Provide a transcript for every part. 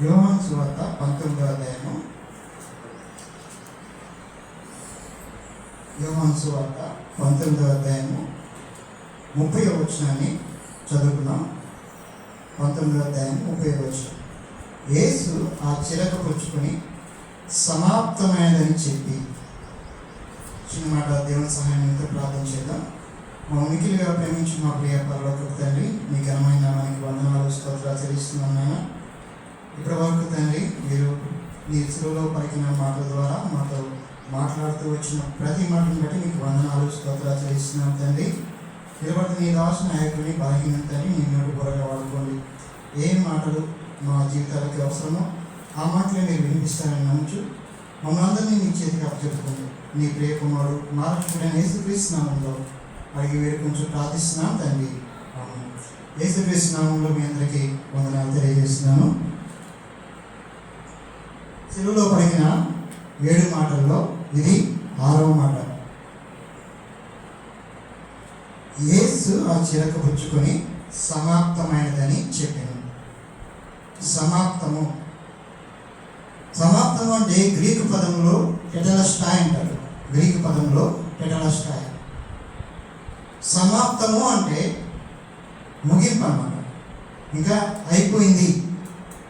యోహాను సువార్త 19వ అధ్యాయము. యోహాను సువార్త 19వ అధ్యాయము 30వ వచనాన్ని చదువుకున్నాం. 19వ అధ్యాయం 30వ వచనం. యేసు ఆ చిలక పుచ్చుకొని సమాప్తమైనదని చెప్పి, చిన్న మాట దేవుని సహాయంతో ప్రార్థన చేద్దాం. మా మికిలిగా ప్రేమించి మా ప్రియ పరలోకపు తండ్రి, మీ ఘనమైన నామానికి వందనాలు స్తోత్రాలు చెల్లిస్తున్నాను నాయన. ఇప్పటి వరకు తండ్రి మీరు మీ శిలువలో పలికిన మాటల ద్వారా మాతో మాట్లాడుతూ వచ్చిన ప్రతి మాటను బట్టి మీకు వందనాలు స్తోత్రాలు చెల్లిస్తున్నాను తండ్రి. నిలబడి నీ దాసు నాయకుడిని బలహీన తండ్రి మీ నోటి బుర్రగా వాడుకోండి. ఏ మాటలు మా జీవితాలకి అవసరమో ఆ మాటలే మీరు వినిపిస్తారని నమ్ముచు మమ్మల్ని అందరినీ మీ చేతికి అప్పచెప్పుకోండి. నీ ప్రియ కుమారుడు మా రక్షకుడైన యేసుక్రీస్తు నామములో అడిగి వేరు కొంచెం ప్రార్థిస్తున్నాం తండ్రి. యేసుక్రీస్తు నామములో మీ అందరికీ వందనాలు తెలియజేస్తున్నాను. శిలువలో పలికిన 7 మాటల్లో ఇది 6వ మాట. యేసు ఆ చిలక పుచ్చుకొని సమాప్తమైనదని చెప్పాను. సమాప్తము అంటే గ్రీకు పదంలో టెటెలస్టాయ్ అంటారు. గ్రీకు పదంలో టెటెలస్టాయ్. సమాప్తము అంటే ముగింపు అన్నమాట. ఇంకా అయిపోయింది,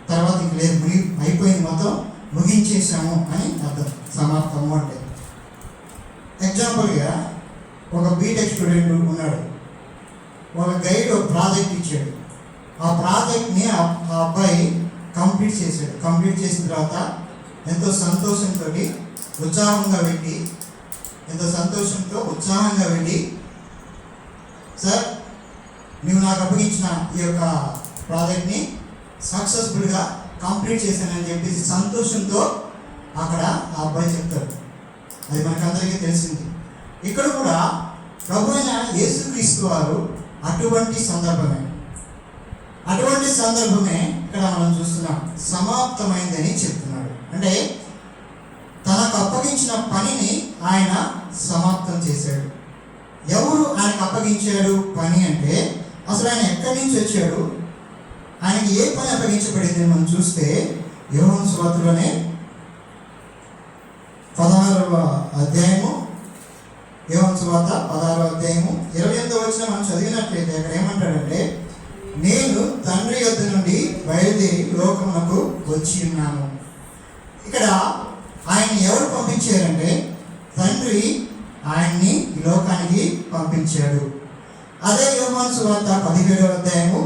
తర్వాత ఇంక లేదు, అయిపోయింది, మొత్తం ముగించేసాము అని అర్థం సమాప్తము అంటే. ఎగ్జాంపుల్గా ఒక బీటెక్ స్టూడెంట్ ఉన్నాడు. ఒక గైడ్ ఒక ప్రాజెక్ట్ ఇచ్చాడు. ఆ ప్రాజెక్ట్ని ఆ అబ్బాయి కంప్లీట్ చేశాడు. కంప్లీట్ చేసిన తర్వాత ఎంతో సంతోషంతో ఉత్సాహంగా వెళ్ళి సార్, నువ్వు నాకు అప్పగించిన ఈ యొక్క ప్రాజెక్ట్ని సక్సెస్ఫుల్గా కంప్లీట్ చేశానని చెప్పేసి సంతోషంతో అక్కడ ఆ అబ్బాయి చెప్తాడు. అది మనకందరికీ తెలిసింది. ఇక్కడ కూడా ప్రభు అయిన యేసుక్రీస్తు వారు అటువంటి సందర్భమే ఇక్కడ మనం చూస్తున్నాం. సమాప్తమైందని చెప్తున్నాడు. అంటే తనకు అప్పగించిన పనిని ఆయన సమాప్తం చేశాడు. ఎవరు ఆయనకు అప్పగించాడు పని అంటే, అసలు ఆయన ఎక్కడి నుంచి వచ్చాడు, ఆయనకి ఏ పని అప్పగించబడింది మనం చూస్తే యోహాను సువార్తలోనే 16వ అధ్యాయము, యోహాను సువార్త 16వ అధ్యాయము 28వ వచనం మనం చదివినట్లయితే అక్కడ ఏమంటాడంటే, నేను తండ్రి యొద్ద నుండి బయలుదేరి లోకమునకు వచ్చి ఉన్నాను. ఇక్కడ ఆయన ఎవరు పంపించారంటే తండ్రి ఆయన్ని ఈ లోకానికి పంపించాడు. అదే యోహాను సువార్త 17వ అధ్యాయము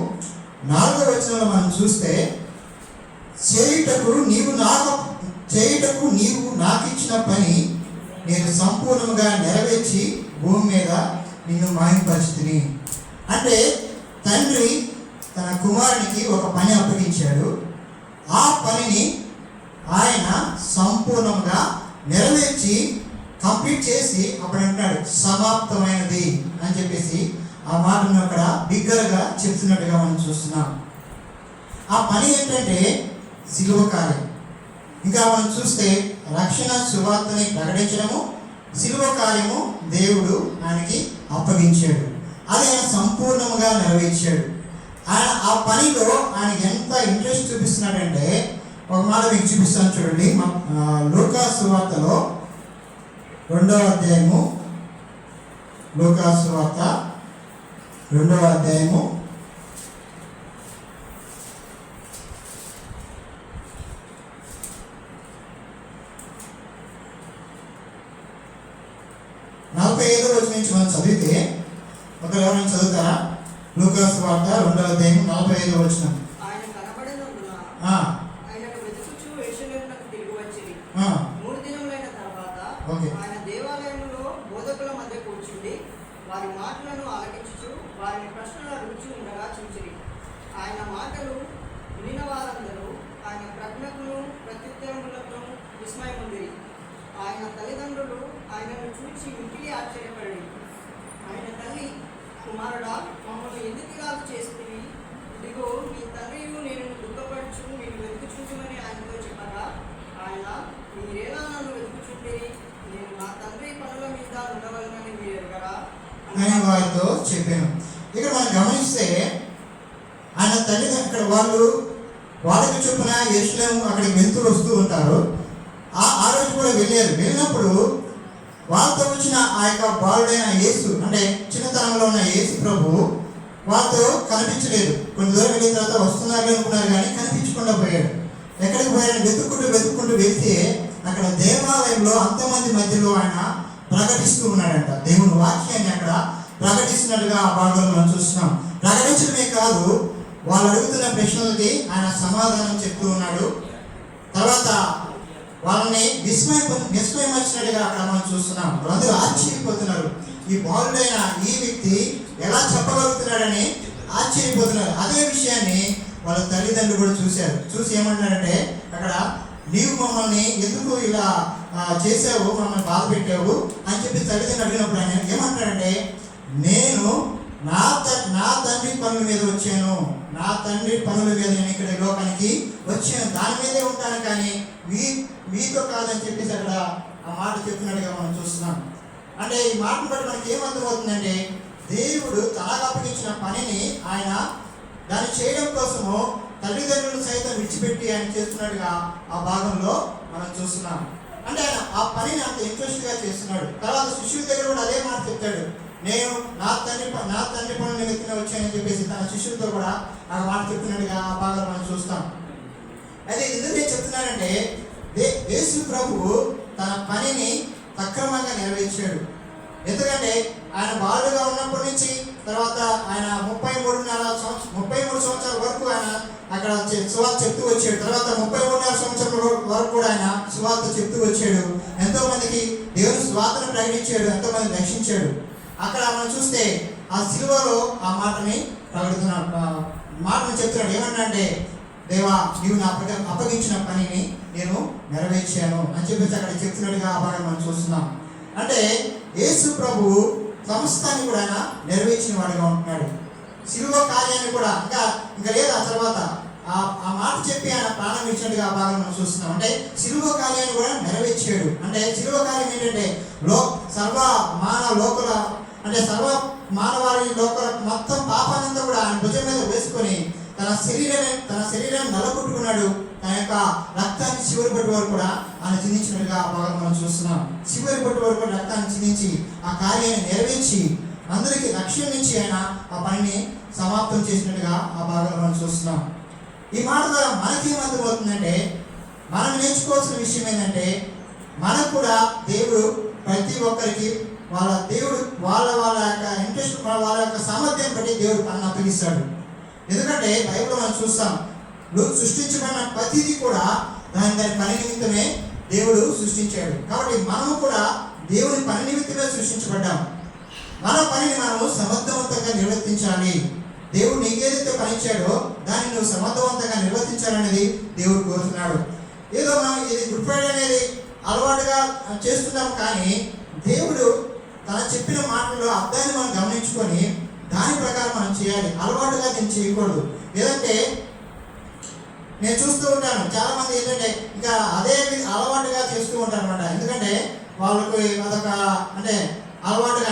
4వ వచనంలో మనం చూస్తే, చేయుటకు నీవు నాకు ఇచ్చిన పని నేను సంపూర్ణంగా నెరవేర్చి భూమి మీద నిన్ను మహిమపరిచితిని. అంటే తండ్రి తన కుమారునికి ఒక పని అప్పగించాడు. ఆ పనిని ఆయన సంపూర్ణంగా నెరవేర్చి కంప్లీట్ చేసి అప్పుడు అంటున్నాడు సమాప్తమైనది అని చెప్పేసి ఆ మాటను అక్కడ బిగ్గరగా చెప్తున్నట్టుగా మనం చూస్తున్నాం. ఆ పని ఏంటంటే శిలువ కార్యం. ఇంకా మనం చూస్తే రక్షణ సువార్తని ప్రకటించడము, శిలువ కార్యము దేవుడు ఆయనకి అప్పగించాడు. అది ఆయన సంపూర్ణంగా నెరవేర్చాడు. ఆయన ఆ పనిలో ఆయన ఎంత ఇంట్రెస్ట్ చూపిస్తున్నాడంటే, ఒక మాట మీకు చూపిస్తాను చూడండి. లూకా సువార్తలో 2వ అధ్యాయము, లూకా సువార్త 2వ అధ్యాయము 45వ వచనం నుంచి మనం చదివితే, ఒకరు ఎవరైనా చదువుతారా? లూకా సువార్త 2వ అధ్యాయం 45వ వచనం. ఆయన కనబడినందున ఆయనను వెతుకుచు యెరూషలేమునకు తిరిగి వచ్చిరి. 3 దినములైన తర్వాత ఆయన దేవాలయములో బోధకుల మధ్య కూర్చుండి వారి మాటలను ఆలకించుచు వారిని ప్రశ్నలు అడుగుచూ ఉండగా చూచిరి. ఆయన మాటలు వినిన వారందరూ ఆయన ప్రజ్ఞకును ప్రత్యుత్తరములతో విస్మయముందిరి. ఆయన తల్లిదండ్రులు ఆయనను చూచి మిక్కిలి ఆశ్చర్యపడి, ఆయన తల్లి, కుమారుడా, మమ్మల్ని ఎందుకు ఇలాగ చేస్తుంది? ఇదిగో మీ తండ్రియు నేను దుఃఖపడుచు మీరు వెతుకుచుంటుమని ఆయనతో చెప్పగా, ఆయన, మీరేలా నన్ను వెతుకుచుంటిరి? నేను నా తండ్రి పనుల మీద ఉండవలనని మీరు ఎరుగరా అని వారితో చెప్పాను. ఇక్కడ మనం గమనిస్తే ఆయన తల్లిదండ్రులు, ఇక్కడ వాళ్ళు వాళ్ళకి చొప్పున యెరూషలేము అక్కడికి వెళ్తూ వస్తూ ఉంటారు. ఆ రోజు కూడా వెళ్ళినప్పుడు వాళ్ళతో వచ్చిన ఆ యొక్క బాలుడైన యేసు, అంటే చిన్నతనంలో ఉన్న యేసు ప్రభు వాళ్ళతో కనిపించలేదు. కొన్ని దూరం వెళ్ళిన తర్వాత వస్తున్నారు అనుకున్నారు, కానీ కనిపించకుండా పోయాడు. ఎక్కడికి పోయాడని వెతుక్కుంటూ వెళ్తే అక్కడ దేవాలయంలో అంతమంది మధ్యలో ఆయన ప్రకటిస్తూ ఉన్నాడంట. దేవుని వాక్యాన్ని అక్కడ ప్రకటిస్తున్నట్టుగా ఆ భాగంలో మనం చూస్తున్నాం. ప్రకటించడమే కాదు, వాళ్ళు అడుగుతున్న ప్రశ్నలకి ఆయన సమాధానం చెప్తూ ఉన్నాడు. తర్వాత వాళ్ళని విస్మయమచ్చినట్టుగా అక్కడ మనం చూస్తున్నాం. అందరూ ఆశ్చర్యపోతున్నారు, ఈ బాలుడైన ఈ వ్యక్తి ఎలా చెప్పగలుగుతున్నాడని ఆశ్చర్యపోతున్నారు. అదే విషయాన్ని వాళ్ళ తల్లిదండ్రులు కూడా చూసి ఏమంటున్నారంటే, అక్కడ నీవు మమ్మల్ని ఎందుకు ఇలా చేసావు, మమ్మల్ని బాధ పెట్టావు అని చెప్పి తల్లిదండ్రులు అడిగినప్పుడు ఆయన ఏమంటాడంటే, నేను నా తండ్రి పనుల మీద వచ్చాను, నా తండ్రి పనుల మీద నేను ఇక్కడ లోకానికి వచ్చాను, దాని మీదే ఉంటాను, కానీ మీతో కాదని చెప్పేసి అక్కడ ఆ మాట చెప్పినట్టుగా మనం చూస్తున్నాం. అంటే ఈ మాటను బట్టి మనకి ఏమర్థమవుతుందంటే, దేవుడు తనకు అప్పగించిన పనిని ఆయన దాన్ని చేయడం కోసము తల్లిదండ్రులను సైతం విడిచిపెట్టి ఆయన చేస్తున్నట్టుగా ఆ భాగంలో మనం చూస్తున్నాం. అంటే ఆయన ఆ పనిని అంత ఇంట్రెస్ట్గా చేస్తున్నాడు. తర్వాత శిష్యుల దగ్గర కూడా అదే మాట చెప్తాడు, నేను నా తండ్రి పనుల నిమిత్తమే వచ్చానని చెప్పేసి తన శిష్యులతో కూడా ఆ మాట చెప్తున్నట్టుగా ఆ భాగంలో మనం చూస్తాం. అయితే ఎందుకు నేను చెప్తున్నానంటే, యేసు ప్రభువు తన పనిని సక్రమంగా నెరవేర్చాడు. ఎందుకంటే ఆయన బాలుగా ఉన్నప్పటి నుంచి తర్వాత ఆయన 33 సంవత్సరాల వరకు ఆయన అక్కడ సువార్త చెప్తూ వచ్చాడు. తర్వాత 33.5 సంవత్సరాల వరకు కూడా ఆయన సువార్త చెప్తూ వచ్చాడు. ఎంతో మందికి దేవుని సువార్తను ప్రకటించాడు, ఎంతో మంది రక్షించాడు. అక్కడ మనం చూస్తే ఆ సిలువలో ఆ మాటని చెప్తున్నాడు. ఏమన్నాడంటే, దేవా నీవు నా అప్పగించిన పనిని నేను నెరవేర్చాను అని చెప్పేసి అక్కడ చెప్తున్నట్టుగా ఆ భాగం మనం చూస్తున్నాం. అంటే యేసు ప్రభువు సమస్తాన్ని కూడా ఆయన నెరవేర్చిన వాడిగా ఉంటున్నాడు. సిలువ కార్యాన్ని కూడా ఇంకా లేదు. ఆ తర్వాత ఆ మాట చెప్పి ఆయన ప్రాణం ఇచ్చినట్టుగా ఆ భాగం మనం చూస్తున్నాం. అంటే సిలువ కార్యాన్ని కూడా నెరవేర్చాడు. అంటే సిలువ కార్యం ఏంటంటే, సర్వ మానవాళి లోకల మొత్తం పాపానంతా కూడా ఆయన భుజం మీద వేసుకొని తన శరీరాన్ని నలగొట్టుకున్నాడు. తన యొక్క రక్తాన్ని చివరి పట్టు వరకు కూడా ఆయన చిందించినట్టుగా ఆ భాగం మనం చూస్తున్నాం. చివరి పట్టు వరకు రక్తాన్ని చిందించి ఆ కార్యాన్ని నెరవేర్చి అందరికీ రక్షణ నుంచి ఆయన ఆ పనిని సమాప్తం చేసినట్టుగా ఆ భాగంలో మనం చూస్తున్నాం. ఈ మాట ద్వారా మనకేమర్థమవుతుందంటే, మనం నేర్చుకోవాల్సిన విషయం ఏంటంటే, మనకు కూడా దేవుడు ప్రతి ఒక్కరికి వాళ్ళ యొక్క ఇంట్రెస్ట్, వాళ్ళ యొక్క సామర్థ్యం బట్టి దేవుడు పనిని అప్పగిస్తాడు. ఎందుకంటే బైబిల్లో మనం చూస్తాం, సృష్టించబడిన ప్రతిదీ కూడా దాని పని నిమిత్తమే దేవుడు సృష్టించాడు. కాబట్టి మనము కూడా దేవుని పని నిమిత్తమే సృష్టించబడ్డాం. మన పనిని మనము సమర్థవంతంగా నిర్వర్తించాలి. దేవుడు నీకేదైతే పని ఇచ్చాడో దాన్ని నువ్వు సమర్థవంతంగా నిర్వర్తించాలనేది దేవుడు కోరుతున్నాడు. ఏదో మనం ఇది గుడ్ ఫ్రైడే అనేది అలవాటుగా చేస్తున్నాం, కానీ దేవుడు తన చెప్పిన మాటల్లో అర్థాన్ని మనం గమనించుకొని దాని ప్రకారం మనం చేయాలి. అలవాటుగా దీన్ని చేయకూడదు. లేదంటే నేను చూస్తూ ఉంటాను, చాలా మంది ఏంటంటే ఇంకా అదే అలవాటుగా చేస్తూ ఉంటారు అనమాట. ఎందుకంటే వాళ్ళకి అదొక అలవాటుగా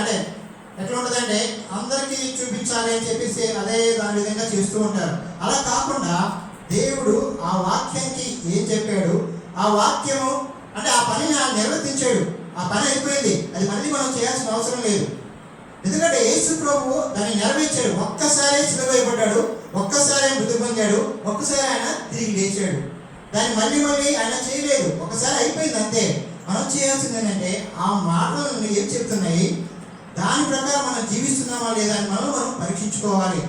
ఎట్లా ఉంటుందంటే, అందరికీ చూపించాలి అని చెప్పేసి అదే దాని విధంగా చేస్తూ ఉంటారు. అలా కాకుండా దేవుడు ఆ వాక్యానికి ఏం చెప్పాడు, ఆ వాక్యము ఆ పనిని నిర్వర్తించాడు. ఆ పని అయిపోయింది, అది మళ్ళీ మనం చేయాల్సిన అవసరం లేదు. ఎందుకంటే యేసు ప్రభువు దాన్ని నెరవేర్చాడు. ఒక్కసారి సిలువ వేయబడ్డాడు, ఒక్కసారి మృతి పొందాడు, ఒక్కసారి ఆయన తిరిగి లేచాడు. దాన్ని మళ్ళీ ఆయన చేయలేదు, ఒకసారి అయిపోయింది అంతే. మనం చేయాల్సింది ఏంటంటే, ఆ మాటలు ఏం చెప్తున్నాయి దాని ప్రకారం మనం జీవిస్తున్నామా లేదా అని మనం పరీక్షించుకోవాలి.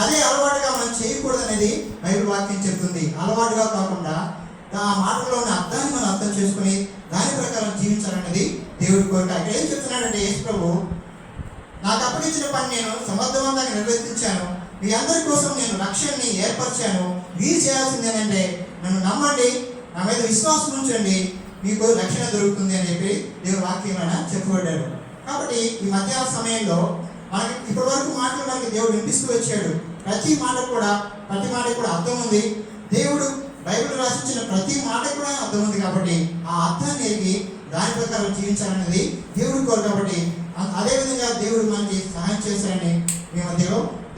అదే అలవాటుగా మనం చేయకూడదు అనేది బైబిల్ వాక్యం చెప్తుంది. అలవాటుగా కాకుండా ఆ మాటలో ఉన్న అర్థాన్ని మనం అర్థం చేసుకుని దాని ప్రకారం జీవించాలనేది దేవుడి కోరిక. ఇక్కడ ఏం చెప్తున్నాడంటే, యేసు ప్రభు నాకు అప్పగించిన పని నేను సమర్థవంతంగా నిర్వర్తించాను, మీ అందరి కోసం నేను రక్షణని ఏర్పరిచాను. మీరు చేయాల్సింది ఏంటంటే, నన్ను నమ్మండి, నా మీద విశ్వాసం ఉంచండి, మీకు రక్షణ దొరుకుతుంది అని చెప్పి దేవుడి వాక్యం చెప్పబడ్డాడు. కాబట్టి ఈ మధ్యాహ్న సమయంలో మనకి ఇప్పటి వరకు మాటలు మనకి దేవుడు వినిపిస్తూ వచ్చాడు. ప్రతి మాటకు కూడా అర్థం ఉంది. దేవుడు బైబిల్ రాసించిన ప్రతి మాట కూడా అర్థం ఉంది. కాబట్టి ఆ అర్థాన్ని ఎరిగి దాని ప్రకారం జీవించాలనేది దేవుడి కోరు. కాబట్టి అదేవిధంగా దేవుడు మనకి సహాయం చేశారని మేము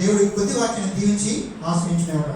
దేవుడి కొద్ది వాక్యాన్ని దీవించి ఆశ్రయించినవాడు.